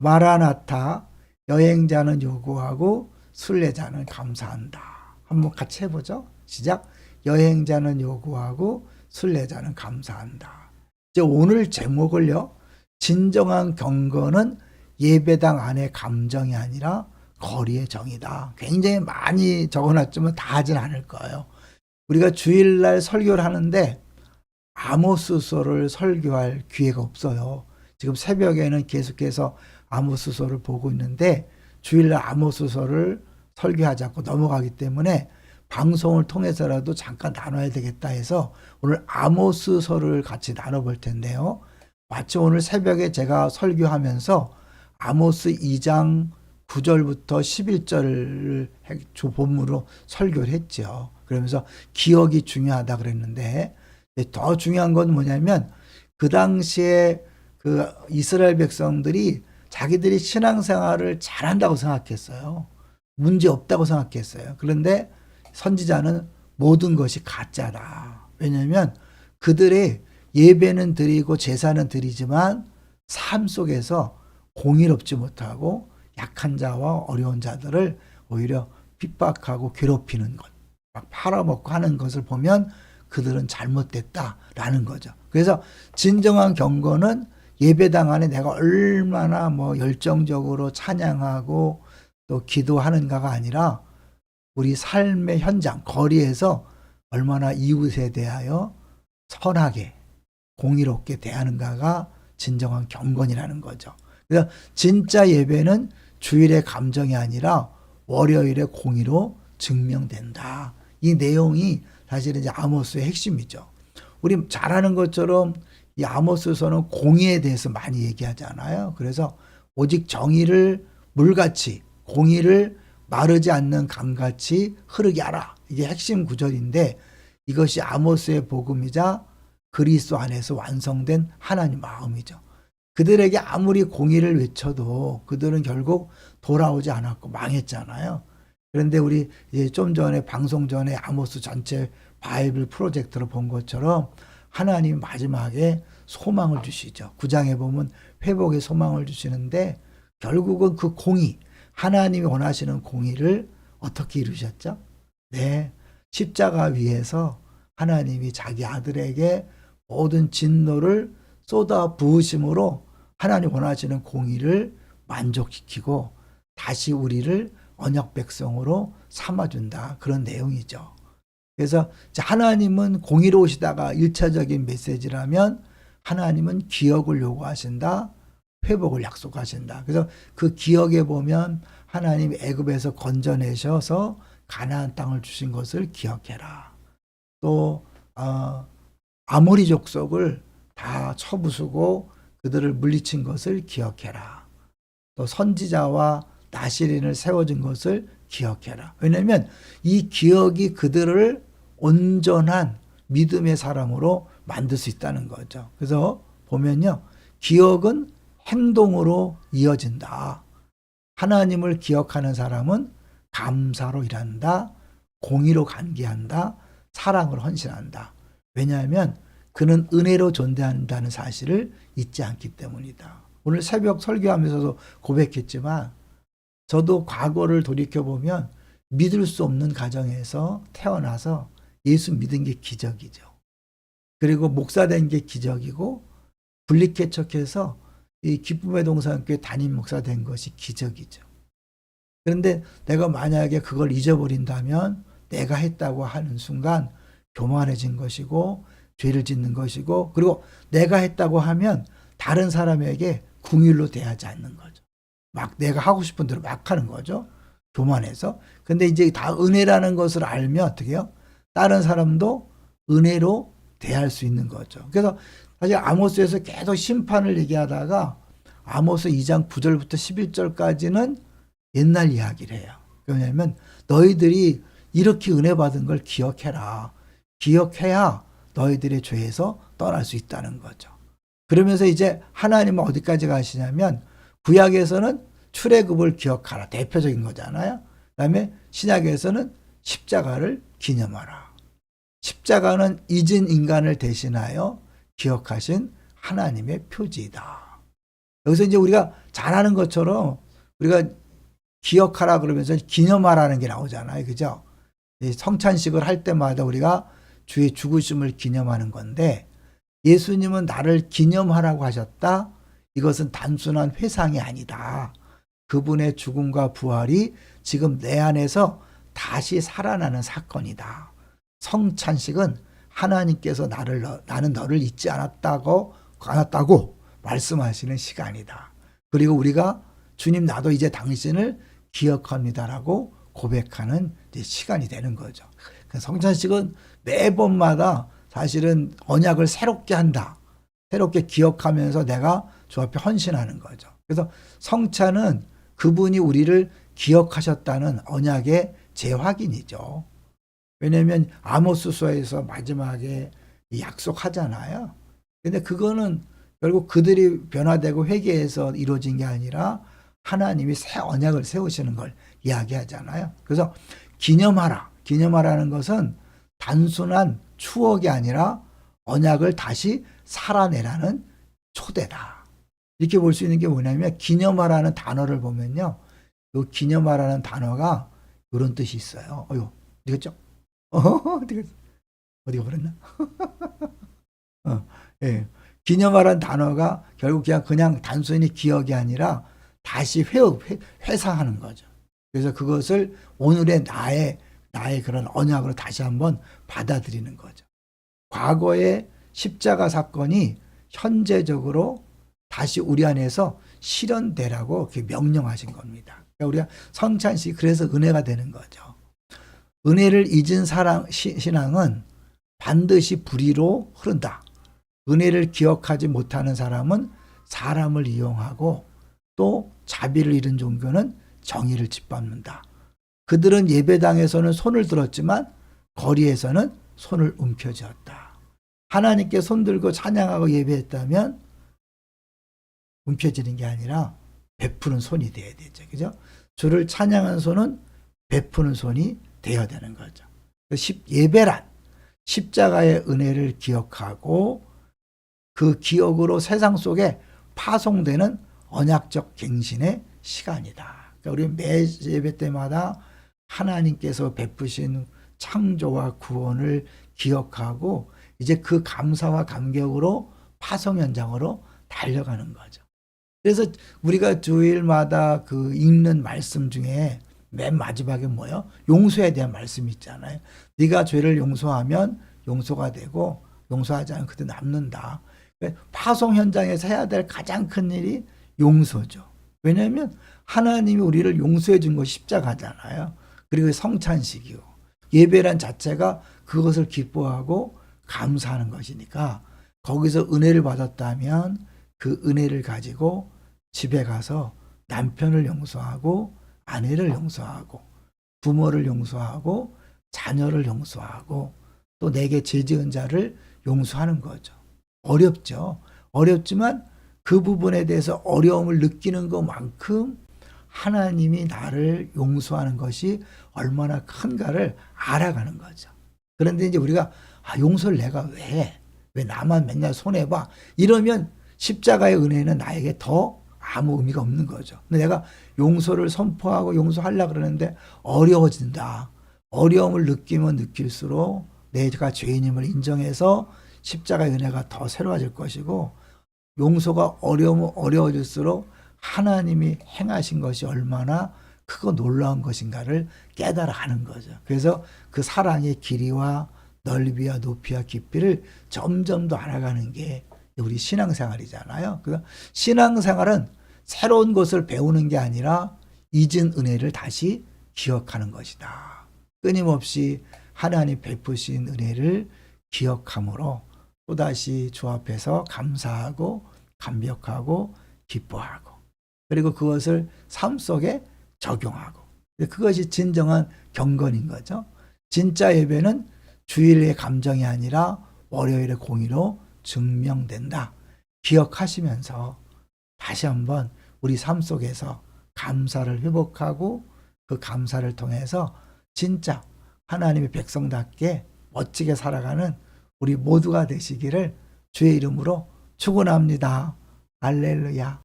마라나타, 여행자는 요구하고 순례자는 감사한다. 한번 같이 해보죠. 시작. 여행자는 요구하고 순례자는 감사한다. 이제 오늘 제목을요. 진정한 경건은 예배당 안의 감정이 아니라 거리의 정이다. 굉장히 많이 적어놨지만 다 하진 않을 거예요. 우리가 주일날 설교를 하는데 아모스서를 설교할 기회가 없어요. 지금 새벽에는 계속해서 아모스서를 보고 있는데 주일날 아모스서를 설교하자고 넘어가기 때문에 방송을 통해서라도 잠깐 나눠야 되겠다 해서 오늘 아모스서를 같이 나눠볼 텐데요. 마치 오늘 새벽에 제가 설교하면서 아모스 2장 9절부터 11절을 본문으로 설교를 했죠. 그러면서 기억이 중요하다 그랬는데 더 중요한 건 뭐냐면 그 당시에 그 이스라엘 백성들이 자기들이 신앙생활을 잘한다고 생각했어요. 문제 없다고 생각했어요. 그런데 선지자는 모든 것이 가짜다. 왜냐하면 그들의 예배는 드리고 제사는 드리지만 삶 속에서 공의롭지 못하고 약한 자와 어려운 자들을 오히려 핍박하고 괴롭히는 것, 막 팔아먹고 하는 것을 보면 그들은 잘못됐다라는 거죠. 그래서 진정한 경건은 예배당 안에 내가 얼마나 열정적으로 찬양하고 또 기도하는가가 아니라 우리 삶의 현장, 거리에서 얼마나 이웃에 대하여 선하게, 공의롭게 대하는가가 진정한 경건이라는 거죠. 그래서 진짜 예배는 주일의 감정이 아니라 월요일의 공의로 증명된다. 이 내용이 사실은 이제 아모스의 핵심이죠. 우리 잘 아는 것처럼 이 아모스서는 공의에 대해서 많이 얘기하잖아요. 그래서 오직 정의를 물같이, 공의를 마르지 않는 강같이 흐르게 하라. 이게 핵심 구절인데 이것이 아모스의 복음이자 그리스도 안에서 완성된 하나님 마음이죠. 그들에게 아무리 공의를 외쳐도 그들은 결국 돌아오지 않았고 망했잖아요. 그런데 우리 좀 전에 방송 전에 아모스 전체 바이블 프로젝트를 본 것처럼 하나님 마지막에 소망을 주시죠. 9장에 보면 회복의 소망을 주시는데 결국은 그 공의, 하나님이 원하시는 공의를 어떻게 이루셨죠? 네, 십자가 위에서 하나님이 자기 아들에게 모든 진노를 쏟아 부으심으로 하나님 원하시는 공의를 만족시키고 다시 우리를 언약 백성으로 삼아준다. 그런 내용이죠. 그래서 하나님은 공의로우시다가 1차적인 메시지라면 하나님은 기억을 요구하신다. 회복을 약속하신다. 그래서 그 기억에 보면 하나님이 애굽에서 건져내셔서 가나안 땅을 주신 것을 기억해라. 또 아모리 족속을 다 쳐부수고 그들을 물리친 것을 기억해라. 또 선지자와 나시린을 세워준 것을 기억해라. 왜냐하면 이 기억이 그들을 온전한 믿음의 사람으로 만들 수 있다는 거죠. 그래서 보면요. 기억은 행동으로 이어진다. 하나님을 기억하는 사람은 감사로 일한다. 공의로 관계한다. 사랑으로 헌신한다. 왜냐하면 그는 은혜로 존재한다는 사실을 잊지 않기 때문이다. 오늘 새벽 설교하면서도 고백했지만 저도 과거를 돌이켜보면 믿을 수 없는 가정에서 태어나서 예수 믿은 게 기적이죠. 그리고 목사 된 게 기적이고 분리개척해서 이 기쁨의 동산교회 담임 목사 된 것이 기적이죠. 그런데 내가 만약에 그걸 잊어버린다면 내가 했다고 하는 순간 교만해진 것이고 죄를 짓는 것이고 그리고 내가 했다고 하면 다른 사람에게 궁일로 대하지 않는 거죠. 막 내가 하고 싶은 대로 막 하는 거죠. 교만해서. 근데 이제 다 은혜라는 것을 알면 어떻게 해요? 다른 사람도 은혜로 대할 수 있는 거죠. 그래서 사실 아모스에서 계속 심판을 얘기하다가 아모스 2장 9절부터 11절까지는 옛날 이야기를 해요. 왜냐하면 너희들이 이렇게 은혜 받은 걸 기억해라. 기억해야 너희들의 죄에서 떠날 수 있다는 거죠. 그러면서 이제 하나님은 어디까지 가시냐면 구약에서는 출애굽을 기억하라. 대표적인 거잖아요. 그다음에 신약에서는 십자가를 기념하라. 십자가는 잊은 인간을 대신하여 기억하신 하나님의 표지이다. 여기서 이제 우리가 잘하는 것처럼 우리가 기억하라 그러면서 기념하라는 게 나오잖아요. 그죠? 성찬식을 할 때마다 우리가 주의 죽으심을 기념하는 건데 예수님은 나를 기념하라고 하셨다. 이것은 단순한 회상이 아니다. 그분의 죽음과 부활이 지금 내 안에서 다시 살아나는 사건이다. 성찬식은 하나님께서 나는 너를 잊지 않았다고 말씀하시는 시간이다. 그리고 우리가 주님 나도 이제 당신을 기억합니다라고 고백하는 시간이 되는 거죠. 성찬식은 매번마다 사실은 언약을 새롭게 한다. 새롭게 기억하면서 내가 주 앞에 헌신하는 거죠. 그래서 성찬은 그분이 우리를 기억하셨다는 언약의 재확인이죠. 왜냐하면 아모스서에서 마지막에 약속하잖아요. 근데 그거는 결국 그들이 변화되고 회개해서 이루어진 게 아니라 하나님이 새 언약을 세우시는 걸 이야기하잖아요. 그래서 기념하라는 것은 단순한 추억이 아니라 언약을 다시 살아내라는 초대다. 이렇게 볼 수 있는 게 뭐냐면 기념하라는 단어를 보면요. 이 기념하라는 단어가 이런 뜻이 있어요. 어디 갔죠? 어디가 버렸나? 예. 기념하라는 단어가 결국 그냥 단순히 기억이 아니라 다시 회상하는 거죠. 그래서 그것을 오늘의 나의 그런 언약으로 다시 한번 받아들이는 거죠. 과거의 십자가 사건이 현재적으로 다시 우리 안에서 실현되라고 명령하신 겁니다. 그러니까 우리가 성찬식이 그래서 은혜가 되는 거죠. 은혜를 잊은 신앙은 반드시 불의로 흐른다. 은혜를 기억하지 못하는 사람은 사람을 이용하고 또 자비를 잃은 종교는 정의를 짓밟는다. 그들은 예배당에서는 손을 들었지만 거리에서는 손을 움켜쥐었다. 하나님께 손들고 찬양하고 예배했다면 움켜쥐는 게 아니라 베푸는 손이 돼야 되죠. 그죠? 주를 찬양한 손은 베푸는 손이 되어야 되는 거죠. 예배란 십자가의 은혜를 기억하고 그 기억으로 세상 속에 파송되는 언약적 갱신의 시간이다. 그러니까 우리 매 예배 때마다 하나님께서 베푸신 창조와 구원을 기억하고 이제 그 감사와 감격으로 파송 현장으로 달려가는 거죠. 그래서 우리가 주일마다 그 읽는 말씀 중에 맨 마지막에 뭐예요? 용서에 대한 말씀이 있잖아요. 네가 죄를 용서하면 용서가 되고 용서하지 않으면 그때 남는다. 파송 현장에서 해야 될 가장 큰 일이 용서죠. 왜냐하면 하나님이 우리를 용서해 준 것이 십자가잖아요. 그리고 성찬식이요. 예배란 자체가 그것을 기뻐하고 감사하는 것이니까 거기서 은혜를 받았다면 그 은혜를 가지고 집에 가서 남편을 용서하고 아내를 용서하고 부모를 용서하고 자녀를 용서하고 또 내게 죄 지은 자를 용서하는 거죠. 어렵죠. 어렵지만 그 부분에 대해서 어려움을 느끼는 것만큼 하나님이 나를 용서하는 것이 얼마나 큰가를 알아가는 거죠. 그런데 이제 우리가 용서를 내가 왜 나만 맨날 손해봐 이러면 십자가의 은혜는 나에게 더 아무 의미가 없는 거죠. 근데 내가 용서를 선포하고 용서하려고 그러는데 어려워진다. 어려움을 느끼면 느낄수록 내가 죄인임을 인정해서 십자가의 은혜가 더 새로워질 것이고 용서가 어려워질수록 하나님이 행하신 것이 얼마나 크고 놀라운 것인가를 깨달아 하는 거죠. 그래서 그 사랑의 길이와 넓이와 높이와 깊이를 점점 더 알아가는 게 우리 신앙생활이잖아요. 그래서 신앙생활은 새로운 것을 배우는 게 아니라 잊은 은혜를 다시 기억하는 것이다. 끊임없이 하나님 베푸신 은혜를 기억함으로 또다시 주 앞에서 감사하고 감격하고 기뻐하고 그리고 그것을 삶 속에 적용하고 그것이 진정한 경건인 거죠. 진짜 예배는 주일의 감정이 아니라 월요일의 공의로 증명된다. 기억하시면서 다시 한번 우리 삶 속에서 감사를 회복하고 그 감사를 통해서 진짜 하나님의 백성답게 멋지게 살아가는 우리 모두가 되시기를 주의 이름으로 축원합니다. 할렐루야.